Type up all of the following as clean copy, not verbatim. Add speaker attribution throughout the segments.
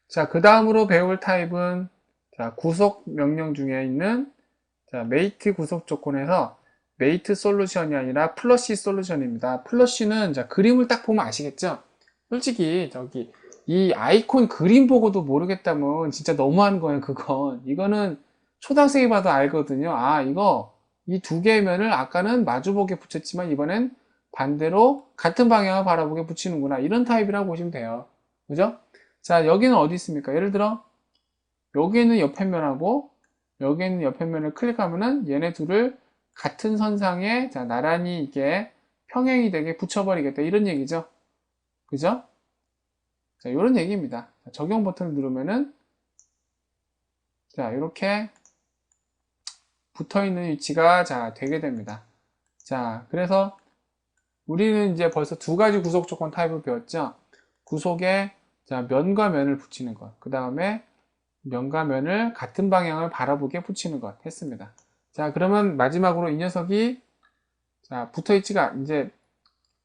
Speaker 1: 자, 그 다음으로 배울 타입은 자, 구속 명령 중에 있는 자, 메이트 구속 조건에서 메이트 솔루션이 아니라 플러시 솔루션입니다. 플러시는 자, 그림을 딱 보면 아시겠죠? 솔직히 저기 이 아이콘 그림 보고도 모르겠다면 진짜 너무한 거예요, 그건. 이거는 초등학생이 봐도 알거든요. 아, 이거 이 두 개의 면을 아까는 마주보게 붙였지만 이번엔 반대로 같은 방향을 바라보게 붙이는구나. 이런 타입이라고 보시면 돼요. 그죠? 자, 여기는 어디 있습니까? 예를 들어 여기 있는 옆에 면하고 여기 있는 옆에 면을 클릭하면은 얘네 둘을 같은 선상에 자, 나란히 이게 평행이 되게 붙여버리겠다. 이런 얘기죠. 그죠? 자, 이런 얘기입니다. 자, 적용 버튼을 누르면은 자, 이렇게 붙어 있는 위치가 자, 되게 됩니다. 자, 그래서 우리는 이제 벌써 두 가지 구속 조건 타입을 배웠죠. 구속에 자, 면과 면을 붙이는 것. 그 다음에 면과 면을 같은 방향을 바라보게 붙이는 것 했습니다. 자, 그러면 마지막으로 이 녀석이 자, 붙어 있지가 이제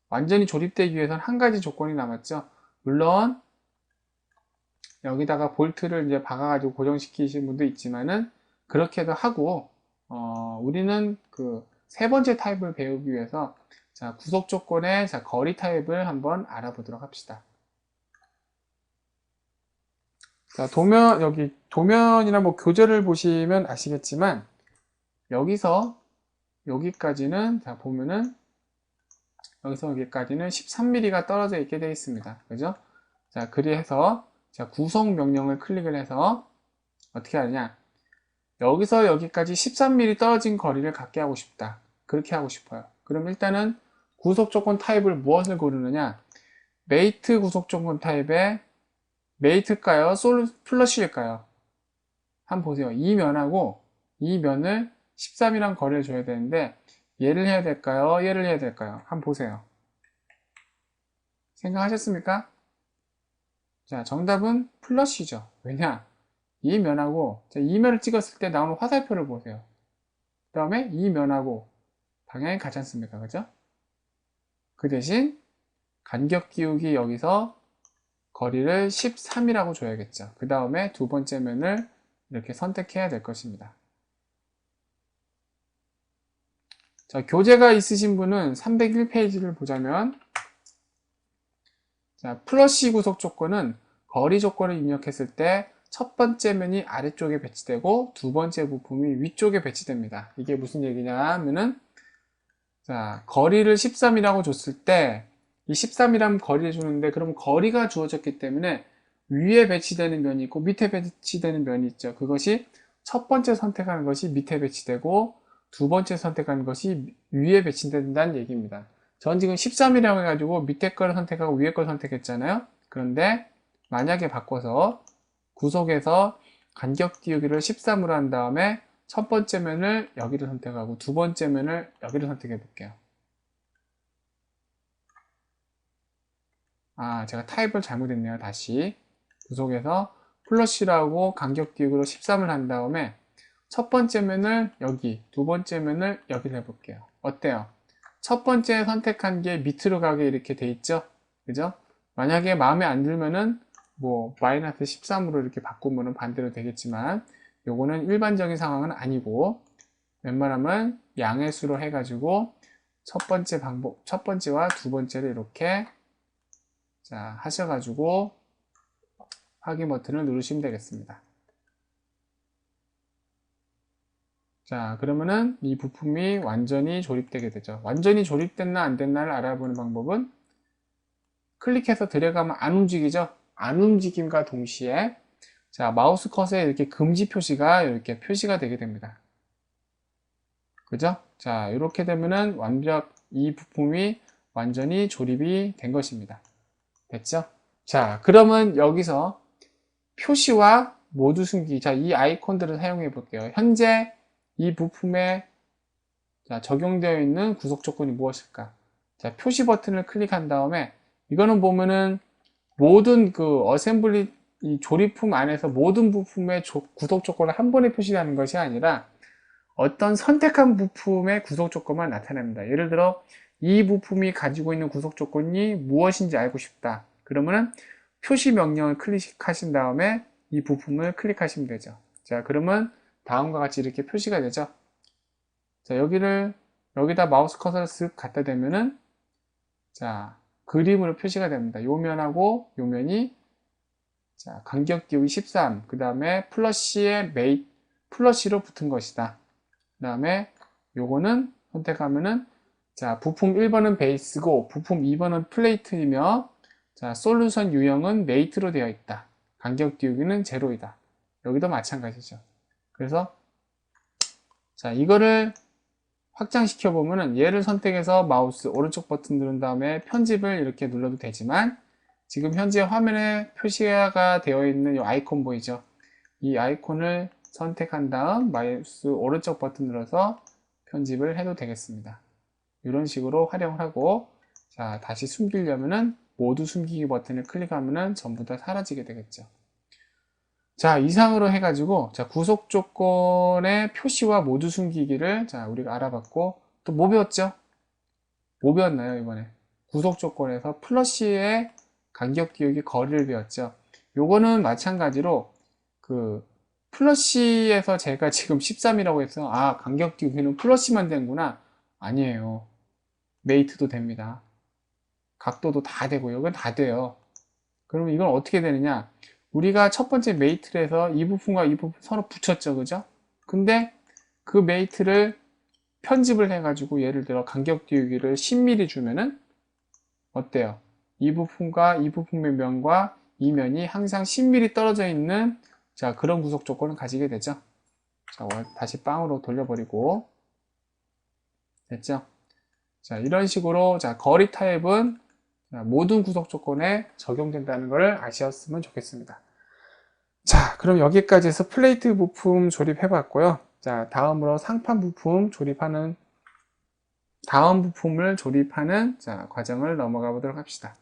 Speaker 1: 완전히 조립되기 위해서는 한 가지 조건이 남았죠. 물론 여기다가 볼트를 이제 박아가지고 고정시키신 분도 있지만은 그렇게도 하고 우리는 그 세 번째 타입을 배우기 위해서 자, 구속 조건의 자, 거리 타입을 한번 알아보도록 합시다. 자, 여기 도면이나 뭐 교재를 보시면 아시겠지만 여기서 여기까지는 자, 보면은 여기서 여기까지는 13mm가 떨어져 있게 되어 있습니다. 그죠? 자, 그래서 자, 구성 명령을 클릭을 해서 어떻게 하느냐? 여기서 여기까지 13mm 떨어진 거리를 갖게 하고 싶다. 그렇게 하고 싶어요. 그럼 일단은 구속 조건 타입을 무엇을 고르느냐? 메이트 구속 조건 타입에 메이트일까요? 플러시일까요? 한번 보세요. 이 면하고 이 면을 13이란 거리를 줘야 되는데 얘를 해야 될까요? 얘를 해야 될까요? 한번 보세요. 생각하셨습니까? 자, 정답은 플러시죠. 왜냐? 이 면하고 이 면을 찍었을 때 나오는 화살표를 보세요. 그 다음에 이 면하고 방향이 같지 않습니까? 그죠? 그 대신 간격 기울기 여기서 거리를 13이라고 줘야겠죠. 그 다음에 두 번째 면을 이렇게 선택해야 될 것입니다. 자, 교재가 있으신 분은 301페이지를 보자면 자, 플러시 구속 조건은 거리 조건을 입력했을 때 첫 번째 면이 아래쪽에 배치되고 두 번째 부품이 위쪽에 배치됩니다. 이게 무슨 얘기냐 하면은 자, 거리를 13이라고 줬을 때 이 13이라면 거리를 주는데 그럼 거리가 주어졌기 때문에 위에 배치되는 면이 있고 밑에 배치되는 면이 있죠. 그것이 첫 번째 선택하는 것이 밑에 배치되고 두 번째 선택하는 것이 위에 배치된다는 얘기입니다. 전 지금 13이라고 해가지고 밑에 거를 선택하고 위에 걸 선택했잖아요. 그런데 만약에 바꿔서 구속에서 간격 띄우기를 13으로 한 다음에 첫 번째 면을 여기를 선택하고 두 번째 면을 여기를 선택해 볼게요. 아, 제가 타입을 잘못했네요. 다시 구속에서 플러시라고 간격 띄우기로 13을 한 다음에 첫 번째 면을 여기, 두 번째 면을 여기를 해볼게요. 어때요? 첫 번째 선택한 게 밑으로 가게 이렇게 돼 있죠? 그죠? 만약에 마음에 안 들면은 뭐 마이너스 13으로 이렇게 바꾸면 반대로 되겠지만 요거는 일반적인 상황은 아니고 웬만하면 양의 수로 해가지고 첫 번째와 두 번째를 이렇게 자 하셔가지고 확인 버튼을 누르시면 되겠습니다. 자, 그러면은 이 부품이 완전히 조립되게 되죠. 완전히 조립됐나 안 됐나를 알아보는 방법은 클릭해서 들어가면 안 움직이죠. 안 움직임과 동시에 자, 마우스 컷에 이렇게 금지 표시가 이렇게 표시가 되게 됩니다. 그죠? 자, 이렇게 되면은 이 부품이 완전히 조립이 된 것입니다. 됐죠? 자, 그러면 여기서 표시와 모두 숨기기. 자, 이 아이콘들을 사용해 볼게요. 현재 이 부품에 자, 적용되어 있는 구속 조건이 무엇일까? 자, 표시 버튼을 클릭한 다음에 이거는 보면은 모든 그 어셈블리 이 조립품 안에서 모든 부품의 구속 조건을 한 번에 표시하는 것이 아니라 어떤 선택한 부품의 구속 조건만 나타냅니다. 예를 들어 이 부품이 가지고 있는 구속 조건이 무엇인지 알고 싶다. 그러면은 표시 명령을 클릭하신 다음에 이 부품을 클릭하시면 되죠. 자, 그러면 다음과 같이 이렇게 표시가 되죠. 자, 여기다 마우스 커서를 쓱 갖다 대면은, 자, 그림으로 표시가 됩니다. 요 면하고 요 면이, 자, 간격 띄우기 13, 그 다음에 플러시로 붙은 것이다. 그 다음에 요거는 선택하면은, 자, 부품 1번은 베이스고, 부품 2번은 플레이트이며, 자, 솔루션 유형은 메이트로 되어 있다. 간격 띄우기는 제로이다. 여기도 마찬가지죠. 그래서, 자, 이거를 확장시켜 보면은 얘를 선택해서 마우스 오른쪽 버튼 누른 다음에 편집을 이렇게 눌러도 되지만, 지금 현재 화면에 표시가 되어 있는 이 아이콘 보이죠? 이 아이콘을 선택한 다음 마우스 오른쪽 버튼 눌러서 편집을 해도 되겠습니다. 이런 식으로 활용을 하고, 자, 다시 숨기려면은 모두 숨기기 버튼을 클릭하면은 전부 다 사라지게 되겠죠. 자, 이상으로 해가지고, 자, 구속 조건의 표시와 모두 숨기기를, 자, 우리가 알아봤고, 또 뭐 배웠죠? 뭐 배웠나요, 이번에? 구속 조건에서 플러시의 간격 띄우기 거리를 배웠죠. 요거는 마찬가지로, 플러시에서 제가 지금 13이라고 해서, 아, 간격 띄우기는 플러시만 되는구나. 아니에요. 메이트도 됩니다. 각도도 다 되고요. 이건 다 돼요. 그러면 이건 어떻게 되느냐? 우리가 첫 번째 메이트를 해서 이 부분과 이 부분 서로 붙였죠. 그죠? 근데 그 메이트를 편집을 해가지고 예를 들어 간격 띄우기를 10mm 주면은 어때요? 이 부분과 이 부분의 면과 이 면이 항상 10mm 떨어져 있는, 자, 그런 구속 조건을 가지게 되죠. 자, 다시 빵으로 돌려버리고 됐죠? 자, 이런 식으로, 자, 거리 타입은 모든 구속 조건에 적용된다는 것을 아셨으면 좋겠습니다. 자, 그럼 여기까지 해서 플레이트 부품 조립해 봤고요. 자, 다음으로 상판 부품 조립하는, 다음 부품을 조립하는, 자, 과정을 넘어가 보도록 합시다.